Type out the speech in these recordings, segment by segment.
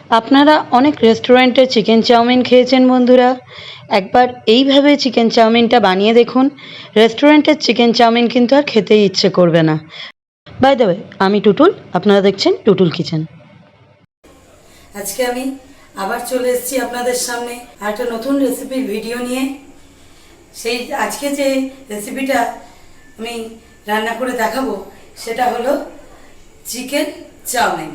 আপনারা অনেক রেস্টুরেন্টে চিকেন চাউমিন খেয়েছেন বন্ধুরা। একবার এইভাবে চিকেন চাউমিনটা বানিয়ে দেখুন। রেস্টুরেন্টের চিকেন চাউমিন কিন্তু আর খেতেই ইচ্ছে করবে না। বাই দ্য ওয়ে, আমি টুটুল, আপনারা দেখছেন টুটুল কিচেন। আজকে আমি আবার চলে এসেছি আপনাদের সামনে আর একটা নতুন রেসিপির ভিডিও নিয়ে। সেই আজকে যে রেসিপিটা আমি রান্না করে দেখাবো সেটা হলো চিকেন চাউমিন।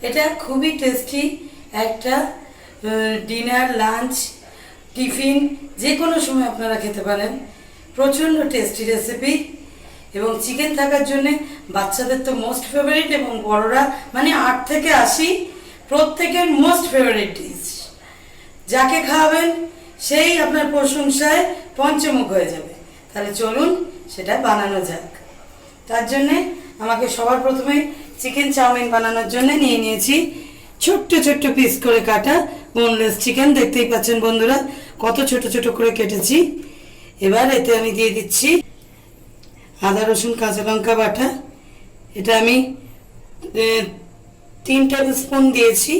এটা খুবই টেস্টি একটা ডিনার, লাঞ্চ, টিফিন যে কোনো সময় আপনারা খেতে পারেন। প্রচণ্ড টেস্টি রেসিপি এবং চিকেন থাকার জন্যে বাচ্চাদের তো মোস্ট ফেভারিট এবং বড়রা মানে 8 থেকে 80 প্রত্যেকের মোস্ট ফেভারিট ডিশ। যাকে খাওয়াবেন সেই আপনার প্রশংসায় পঞ্চমুখ হয়ে যাবে। তাহলে চলুন সেটা বানানো যাক। তার জন্যে আমাকে সবার প্রথমে চিকেন চাউমিন বানানোর জন্য নিয়ে নিয়েছি ছোট্ট ছোট্ট পিস করে কাটা বোনলেস চিকেন। দেখতেই পাচ্ছেন বন্ধুরা কত ছোট ছোট করে কেটেছি। এবার এতে আমি দিয়ে দিচ্ছি আদা রসুন কাঁচা লঙ্কা বাটা। এটা আমি 3 টেবিল স্পুন দিয়েছি।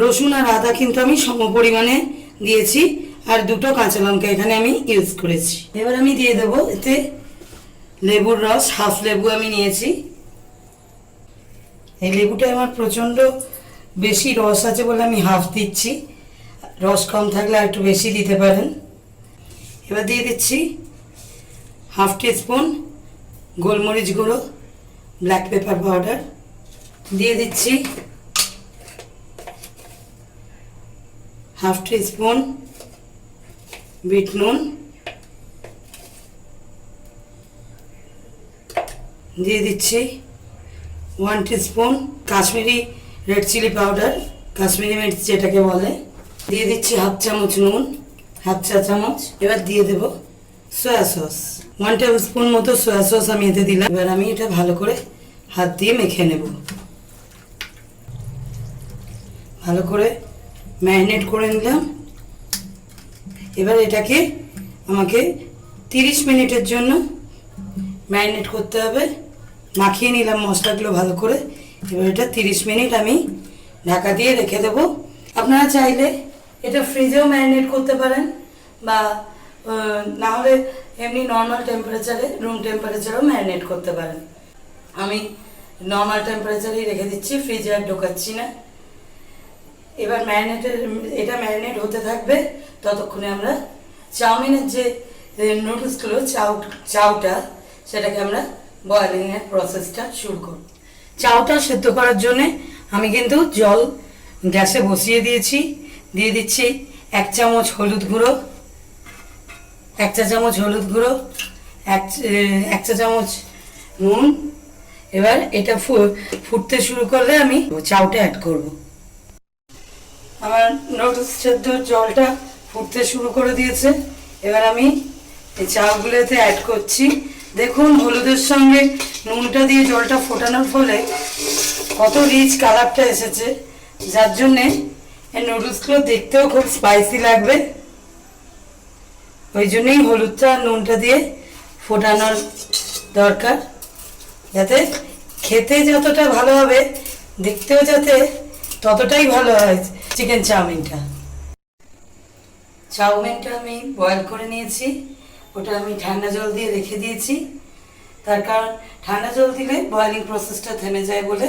রসুন আর আদা কিন্তু আমি সম পরিমাণে দিয়েছি, আর 2টো কাঁচা লঙ্কা এখানে আমি ইউজ করেছি। এবার আমি দিয়ে দেবো এতে লেবুর রস, হাফ লেবু আমি নিয়েছি। এই লেবুটা আমার প্রচণ্ড বেশি রস আছে বলে আমি হাফ দিচ্ছি, রস কম থাকলে আর একটু বেশি দিতে পারেন। এবার দিয়ে দিচ্ছি হাফ টিস্পুন গোলমরিচ গুঁড়ো, ব্ল্যাক পেপার পাউডার। দিয়ে দিচ্ছি হাফ টিস্পুন বিট নুন। দিয়ে দিচ্ছি 1 teaspoon Kashmiri red chilli powder, Kashmiri মির্চ যেটাকে বলে। দিয়ে দিচ্ছি হাফ চামচ নুন, হাফ চা চামচ। এবার দিয়ে দেব সয়া সস, 1 টেবিল স্পুন মতো সয়া সস আমি এতে দিলাম। এবার আমি এটা ভালো করে হাত দিয়ে মেখে নেব। ভালো করে ম্যারিনেট করে নিলাম। এবার এটাকে আমাকে 30 মিনিটের জন্য ম্যারিনেট করতে হবে। মাখিয়ে নিলাম মশলাগুলো ভালো করে। এবার এটা 30 মিনিট আমি ঢাকা দিয়ে রেখে দেবো। আপনারা চাইলে এটা ফ্রিজেও ম্যারিনেট করতে পারেন বা না হলে এমনি নর্মাল টেম্পারেচারে, রুম টেম্পারেচারেও ম্যারিনেট করতে পারেন। আমি নর্মাল টেম্পারেচারেই রেখে দিচ্ছি, ফ্রিজে আর ঢোকাচ্ছি না। এবার এটা ম্যারিনেট হতে থাকবে। ততক্ষণে আমরা চাউমিনের যে নুডলসগুলো চাউটা সেটাকে আমরা বয়েলিংয়ের প্রসেসটা শুরু করব। চাউটা সেদ্ধ করার জন্যে আমি কিন্তু জল গ্যাসে বসিয়ে দিয়েছি। দিয়ে দিচ্ছি 1 চামচ হলুদ গুঁড়ো, 1 চা চামচ হলুদ গুঁড়ো, 1 চা চামচ নুন। এবার এটা ফুটতে শুরু করলে আমি চাউটা অ্যাড করব। আমার নুডলস সেদ্ধ জলটা ফুটতে শুরু করে দিয়েছে। এবার আমি এই চাউগুলোতে অ্যাড করছি। দেখুন হলুদের সঙ্গে নুনটা দিয়ে জলটা ফোটানোর ফলে কত রিচ কালারটা এসেছে, যার জন্যে এই নুডলসগুলো দেখতেও খুব স্পাইসি লাগবে। ওই জন্যই হলুদটা আর নুনটা দিয়ে ফোটানোর দরকার, যাতে খেতে যতটা ভালো হবে দেখতেও যাতে ততটাই ভালো হয় চিকেন চাউমিনটা। চাউমিনটা আমি বয়েল করে নিয়েছি, ওটা আমি ঠান্ডা জল দিয়ে রেখে দিয়েছি। তার কারণ ঠান্ডা জল দিলে বয়েলিং প্রসেসটা থেমে যায় বলে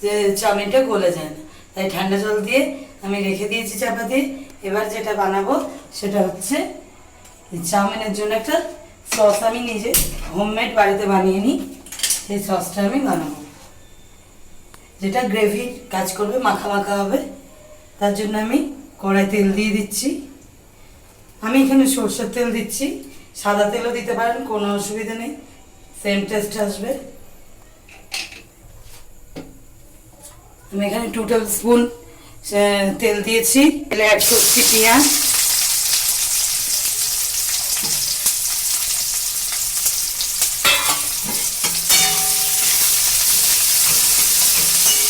যে চাউমিনটা গলে যায় না, তাই ঠান্ডা জল দিয়ে আমি রেখে দিয়েছি চাপা দিয়ে। এবার যেটা বানাবো সেটা হচ্ছে চাউমিনের জন্য একটা সস আমি নিজে হোমমেড বাড়িতে বানিয়ে নিই। সেই সসটা আমি বানাবো, যেটা গ্রেভির কাজ করবে, মাখা মাখা হবে। তার জন্য আমি কড়াই তেল দিয়ে দিচ্ছি। আমি এখানে সরষের তেল দিচ্ছি, সাদা তেলও দিতে পারেন, কোনো অসুবিধা নেই, সেম টেস্ট আসবে। আমি এখানে 2 টেবিল স্পুন তেল দিয়েছি। তেলে অ্যাড করছি পেঁয়াজ।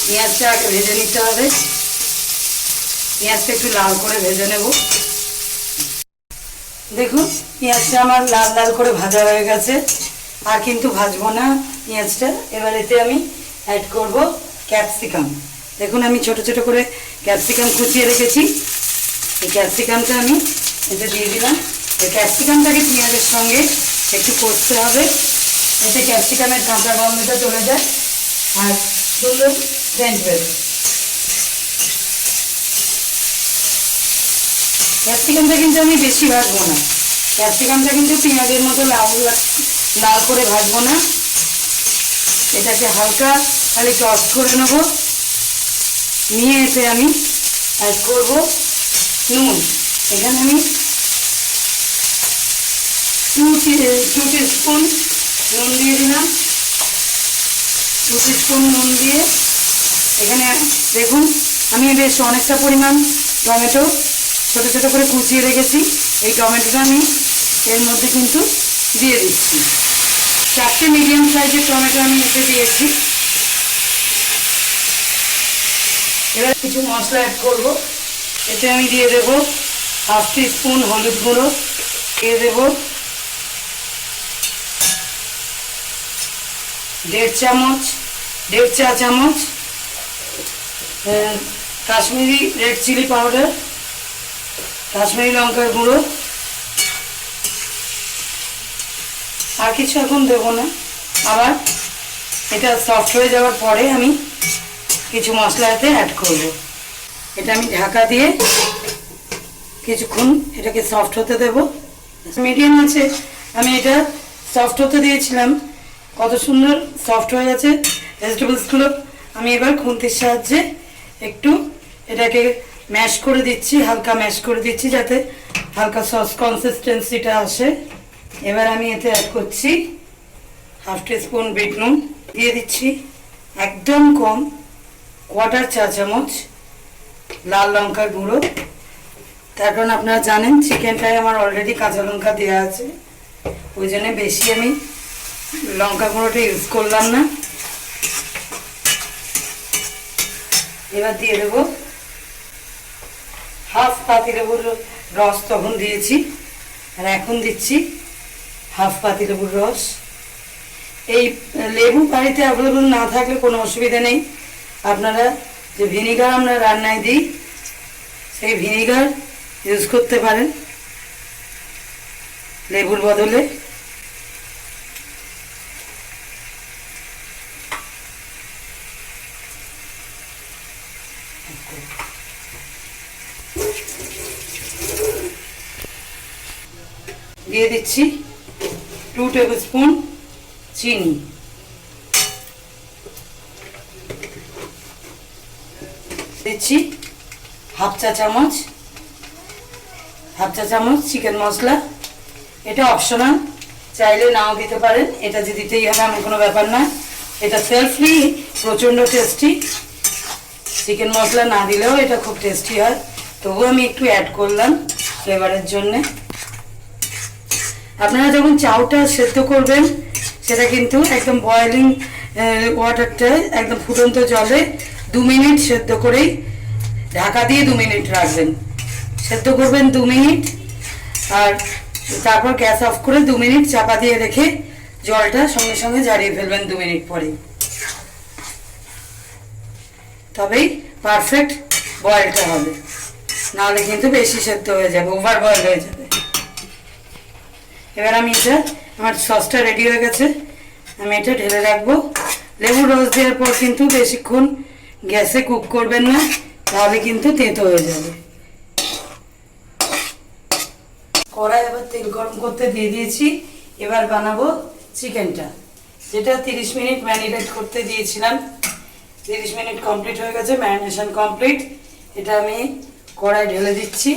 পেঁয়াজটা আগে ভেজে নিতে হবে। পেঁয়াজটা একটু লাল করে ভেজে নেব। দেখুন পেঁয়াজটা আমার লাল লাল করে ভাজা হয়ে গেছে, আর কিন্তু ভাজবো না পেঁয়াজটা। এবার এতে আমি অ্যাড করব ক্যাপসিকাম। দেখুন আমি ছোট ছোট করে ক্যাপসিকাম কুচিয়ে রেখেছি, এই ক্যাপসিকামটা আমি এতে দিয়ে দিলাম। এই ক্যাপসিকামটাকে পেঁয়াজের সঙ্গে একটু কষতে হবে, এতে ক্যাপসিকামের কাঁচা গন্ধটা চলে যায় আর সুন্দর সেন্ট বেরোয়। ক্যাপসিকামটা কিন্তু আমি বেশি ভাজবো না, ক্যাপসিকামটা কিন্তু পেঁয়াজের মতো লাল করে ভাজবো না, এটাকে হালকা খালি টস করে নেব। নিয়ে এতে আমি অ্যাড করব নুন। এখানে আমি 2 টিস্পুন নুন দিয়ে দিলাম। 2 টিস্পুন নুন দিয়ে এখানে দেখুন আমি বেশ অনেকটা পরিমাণ টমেটো ছোট ছোট করে কুচিয়ে রেখেছি, এই টমেটোটা আমি এর মধ্যে কিন্তু দিয়ে দিচ্ছি। 4টে মিডিয়াম সাইজের টমেটো আমি এতে দিয়েছি। এবার কিছু মশলা অ্যাড করব, এতে আমি দিয়ে দেবো 1/2 টিস্পুন হলুদ গুঁড়ো, দিয়ে দেবো 1.5 চা চামচ Kashmiri red chilli powder, Kashmiri লঙ্কার গুঁড়ো। আর কিছু এখন দেবো না, আবার এটা সফট হয়ে যাওয়ার পরে আমি কিছু মশলা এতে অ্যাড করব। এটা আমি ঢাকা দিয়ে কিছুক্ষণ এটাকে সফট হতে দেব। মিডিয়াম আছে আমি এটা সফট হতে দিয়েছিলাম, কত সুন্দর সফট হয়ে গেছে ভেজিটেবলসগুলো। আমি এবার খুন্তির সাহায্যে একটু এটাকে ম্যাশ করে দিচ্ছি, হালকা ম্যাশ করে দিচ্ছি যাতে হালকা সস কনসিস্টেন্সিটা আসে। এবার আমি এতে অ্যাড করছি 1/2 টিস্পুন বিট নুন, দিয়ে দিচ্ছি একদম কম 1/4 চা চামচ লাল লঙ্কার গুঁড়ো। তার কারণ আপনারা জানেন চিকেনটায় আমার অলরেডি কাঁচা লঙ্কা দেওয়া আছে, ওই জন্য বেশি আমি লঙ্কা গুঁড়োটা ইউজ করলাম না। এবার দিয়ে দেবো 1/2 পাতিলেবুর রস, তখন দিয়েছি আর এখন দিচ্ছি 1/2 পাতিলেবুর রস। এই লেবু বাড়িতে অ্যাভেলেবল না থাকলে কোনো অসুবিধা নেই, আপনারা যে ভিনিগার আমরা রান্নায় দিই সেই ভিনিগার ইউজ করতে পারেন লেবুর বদলে। দিয়ে দিচ্ছি 2 টেবিল স্পুন চিনি, দিচ্ছি 1/2 চা চামচ চিকেন মশলা। এটা অপশনাল, চাইলে নাও দিতে পারেন, এটা যে দিতেই হবে এমন কোনো ব্যাপার না। এটা সেলফলি প্রচণ্ড টেস্টি, চিকেন মশলা না দিলেও এটা খুব টেস্টি হয়, তবুও আমি একটু অ্যাড করলাম ফ্লেভারের জন্যে। আপনারা যখন চাউটা সেদ্ধ করবেন সেটা কিন্তু একদম বয়েলিং ওয়াটারটায় একদম ফুটন্ত জলে 2 মিনিট সেদ্ধ করেই ঢাকা দিয়ে 2 মিনিট রাখবেন। সেদ্ধ করবেন 2 মিনিট আর তারপর গ্যাস অফ করে 2 মিনিট চাপা দিয়ে রেখে জলটা সঙ্গে সঙ্গে ঝারিয়ে ফেলবেন 2 মিনিট পরে, তবেই পারফেক্ট বয়েলটা হবে, নাহলে কিন্তু বেশি সেদ্ধ হয়ে যাবে, ওভার বয়েল হয়ে যাবে। এবার আমি এটা আমার সসটা রেডি হয়ে গেছে, আমি এটা ঢেলে রাখবো। লেবুর রস দেওয়ার পর কিন্তু বেশিক্ষণ গ্যাসে কুক করবেন না, তাহলে কিন্তু তেঁতো হয়ে যাবে। কড়াই এবার তেল গরম করতে দিয়ে দিয়েছি, এবার বানাবো চিকেনটা, যেটা 30 মিনিট ম্যারিনেট করতে দিয়েছিলাম। 30 মিনিট কমপ্লিট হয়ে গেছে, ম্যারিনেশন কমপ্লিট। এটা আমি কড়াই ঢেলে দিচ্ছি।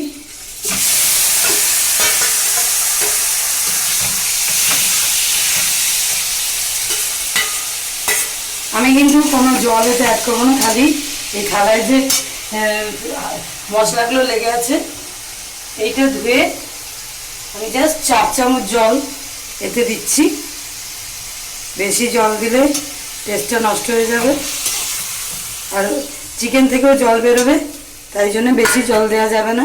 আমি কিন্তু কোনো জল এতে অ্যাড করবো না, খালি এই থালায় যে মশলাগুলো লেগে আছে এইটা ধুয়ে আমি জাস্ট 4 চামচ জল এতে দিচ্ছি। বেশি জল দিলে টেস্টটা নষ্ট হয়ে যাবে আর চিকেন থেকেও জল বেরোবে, তাই জন্য বেশি জল দেওয়া যাবে না।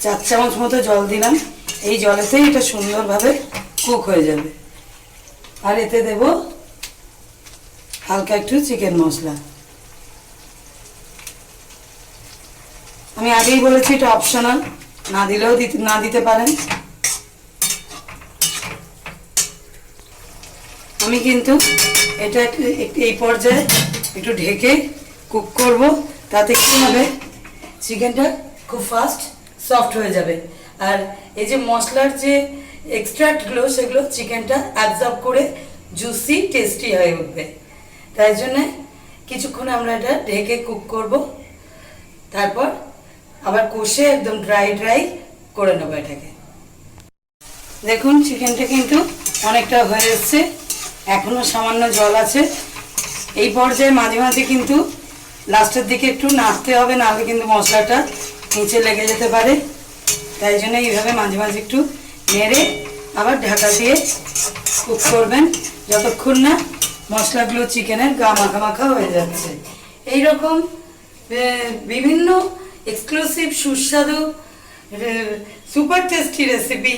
4 চামচ মতো জল দিলাম, এই জলেতেই এটা সুন্দরভাবে কুক হয়ে যাবে। আর এতে দেব হালকা একটু চিকেন মশলা, আমি আগেই বলেছি এটা অপশনাল, না দিলেও না দিতে পারেন। আমি কিন্তু এটা একটু এই পর্যায়ে একটু ঢেকে কুক করব, তাতে কী হবে চিকেনটা খুব ফাস্ট সফট হয়ে যাবে। আর এই যে মশলার যে এক্সট্রাক্টগুলো সেগুলো চিকেনটা অ্যাবজর্ব করে জুসি টেস্টি হয়ে উঠবে। তাই জন্যে কিছুক্ষণ আমরা এটা ঢেকে কুক করব, তারপর আবার কষে একদম ড্রাই করে নেবো এটাকে। দেখুন চিকেনটা কিন্তু অনেকটা হয়ে এসছে, এখনও সামান্য জল আছে। এই পর্যায়ে মাঝে মাঝে কিন্তু লাস্টের দিকে একটু নাড়তে হবে, নাহলে কিন্তু মশলাটা নিচে লেগে যেতে পারে। তাই জন্য এইভাবে মাঝে মাঝে একটু নেড়ে আবার ঢাকা দিয়ে কুক করবেন, যতক্ষণ না মশলাগুলো চিকেনের গা মাখা মাখা হয়ে যাচ্ছে। এই রকম বিভিন্ন এক্সক্লুসিভ সুস্বাদু সুপার টেস্টি রেসিপি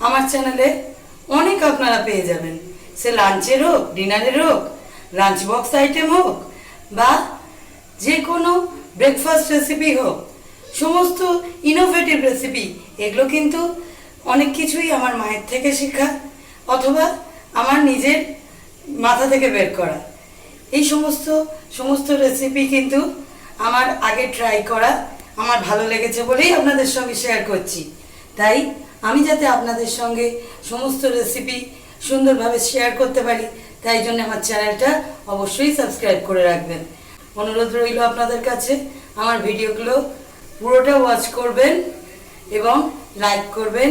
আমার চ্যানেলে অনেক আপনারা পেয়ে যাবেন। সে লাঞ্চের হোক, ডিনারের হোক, লাঞ্চ বক্স আইটেম হোক, বা যে কোনো ব্রেকফাস্ট রেসিপি হোক, সমস্ত ইনোভেটিভ রেসিপি, এগুলো কিন্তু অনেক কিছুই আমার মায়ের থেকে শেখা অথবা আমার নিজের মাথা থেকে বের করা। এই সমস্ত রেসিপি কিন্তু আমার আগে ট্রাই করা, আমার ভালো লেগেছে বলেই আপনাদের সঙ্গে শেয়ার করছি। তাই আমি যাতে আপনাদের সঙ্গে সমস্ত রেসিপি সুন্দরভাবে শেয়ার করতে পারি, তাই জন্য আমার চ্যানেলটা অবশ্যই সাবস্ক্রাইব করে রাখবেন। অনুরোধ রইল আপনাদের কাছে আমার ভিডিওগুলো পুরোটা ওয়াচ করবেন এবং লাইক করবেন,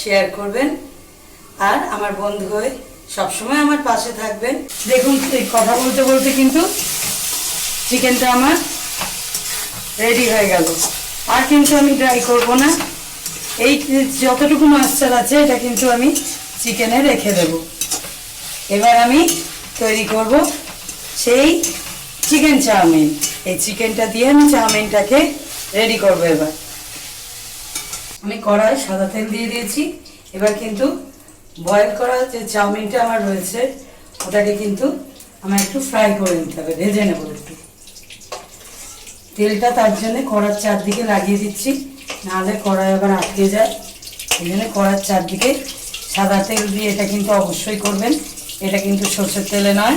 শেয়ার করবেন, আর আমার বন্ধু হয়ে সবসময় আমার পাশে থাকবেন। দেখুন এই কথা বলতে বলতে কিন্তু চিকেনটা আমার রেডি হয়ে গেল। আর কিন্তু আমি ড্রাই করব না, এই যতটুকু ময়েশ্চার আছে এটা কিন্তু আমি চিকেনে রেখে দেব। এবার আমি তৈরি করব সেই চিকেন চাউমিন। এই চিকেনটা দিয়ে আমি চাউমিনটাকে রেডি করব। এবার আমি কড়াই সাদা তেল দিয়ে দিয়েছি। এবার কিন্তু বয়েল করা যে চাউমিনটা আমার রয়েছে ওটাকে কিন্তু আমার একটু ফ্রাই করে নিতে হবে, ভেজে নেব একটু। তেলটা তার জন্য কড়ার চারদিকে লাগিয়ে দিচ্ছি, নাহলে কড়াই আবার আটকে যায়। এই জন্য কড়ার চারদিকে সাদা তেল দিয়ে এটা কিন্তু অবশ্যই করবেন, এটা কিন্তু সরষের তেলে নয়।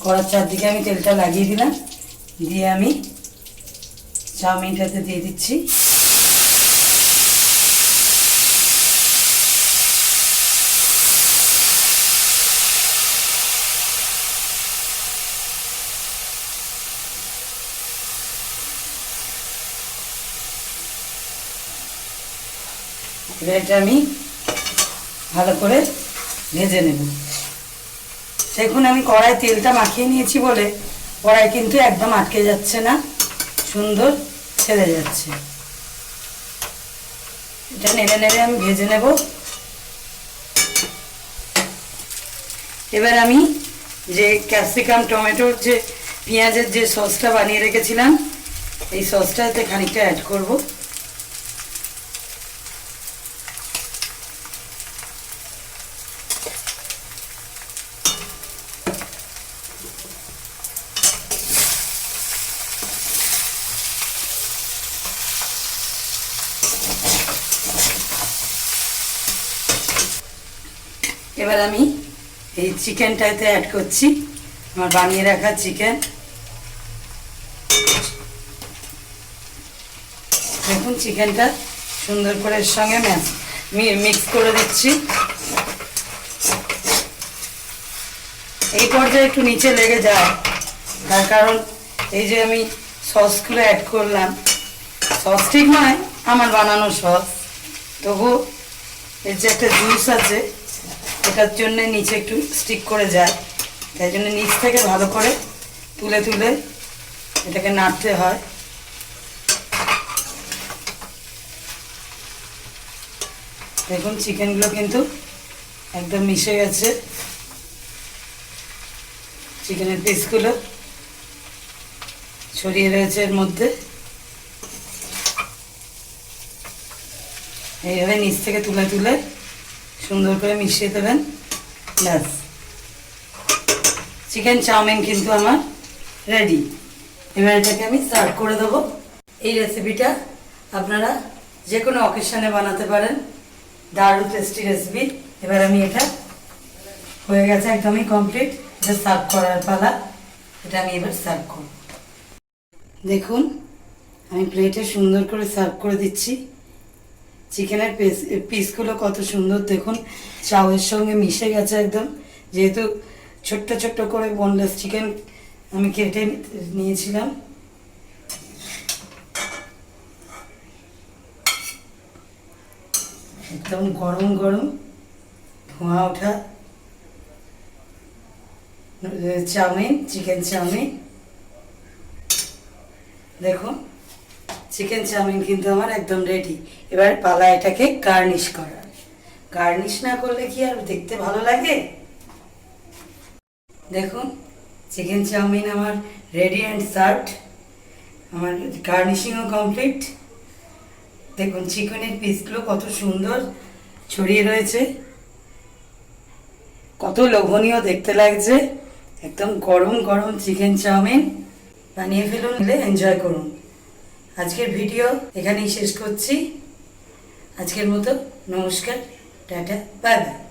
কড়ার চারদিকে আমি তেলটা লাগিয়ে দিলাম, দিয়ে আমি চাউমিনটাতে দিয়ে দিচ্ছি। এটা আমি ভালো করে ভেজে নেব। দেখুন আমি কড়াই তেলটা মাখিয়ে নিয়েছি বলে কড়াই কিন্তু একদম আটকে যাচ্ছে না, সুন্দর ছেড়ে যাচ্ছে। এটা নেড়ে নেড়ে আমি ভেজে নেব। এবার আমি যে ক্যাপসিকাম টমেটোর যে পেঁয়াজের যে সসটা বানিয়ে রেখেছিলাম এই সসটা এতে খানিকটা অ্যাড করব। এবার আমি এই চিকেনটাতে অ্যাড করছি, আমার বানিয়ে রাখা চিকেন। দেখুন চিকেনটা সুন্দর করে এর সঙ্গে মিক্স করে দিচ্ছি। এই পর্যায়ে একটু নিচে লেগে যায়, তার কারণ এই যে আমি সসগুলো অ্যাড করলাম, সস ঠিক নয় আমার বানানো সস, তবু এর যে একটা জুস আছে এটার জন্য নিচে একটু স্টিক করে যায়। তাই জন্য নিচ থেকে ভালো করে তুলে তুলে এটাকে নাড়তে হয়। দেখুন চিকেনগুলো কিন্তু একদম মিশে গেছে, চিকেনের পিসগুলো ছড়িয়ে রয়েছে এর মধ্যে। এইভাবে নিচ থেকে তুলে তুলে সুন্দর করে মিশিয়ে দেবেন, ব্যাস চিকেন চাউমিন কিন্তু আমার রেডি। এবার এটাকে আমি সার্ভ করে দেবো। এই রেসিপিটা আপনারা যে কোনো অকেশনে বানাতে পারেন, দারুণ টেস্টি রেসিপি। এবার আমি এটা হয়ে গেছে একদমই কমপ্লিট, এটা সার্ভ করার পালা। এটা আমি এবার সার্ভ করব। দেখুন আমি প্লেটে সুন্দর করে সার্ভ করে দিচ্ছি। চিকেনের পিসগুলো কত সুন্দর দেখুন, চাউয়ের সঙ্গে মিশে গেছে একদম। যেহেতু ছোট্ট ছোট্ট করে বোনলেস চিকেন আমি কেটে নিয়েছিলাম। একদম গরম গরম ধোঁয়া ওঠা চাউমিন, চিকেন চাউমিন। দেখুন চিকেন চাউমিন কিন্তু আমার একদম রেডি। এবার পালা এটাকে গার্নিশ করার। গার্নিশ না করলে কি আর দেখতে ভালো লাগে? দেখুন চিকেন চাউমিন আমার রেডি অ্যান্ড সার্ভড। আমার গার্নিশিংও কমপ্লিট। দেখুন চিকেনের পিসগুলো কত সুন্দর ছড়িয়ে রয়েছে, কত লোভনীয় দেখতে লাগছে। একদম গরম গরম চিকেন চাউমিন বানিয়ে ফেলুন, এনজয় করুন। আজকের ভিডিও এখানেই শেষ করছি। আজকের মতো নমস্কার, টাটা, বাই বাই।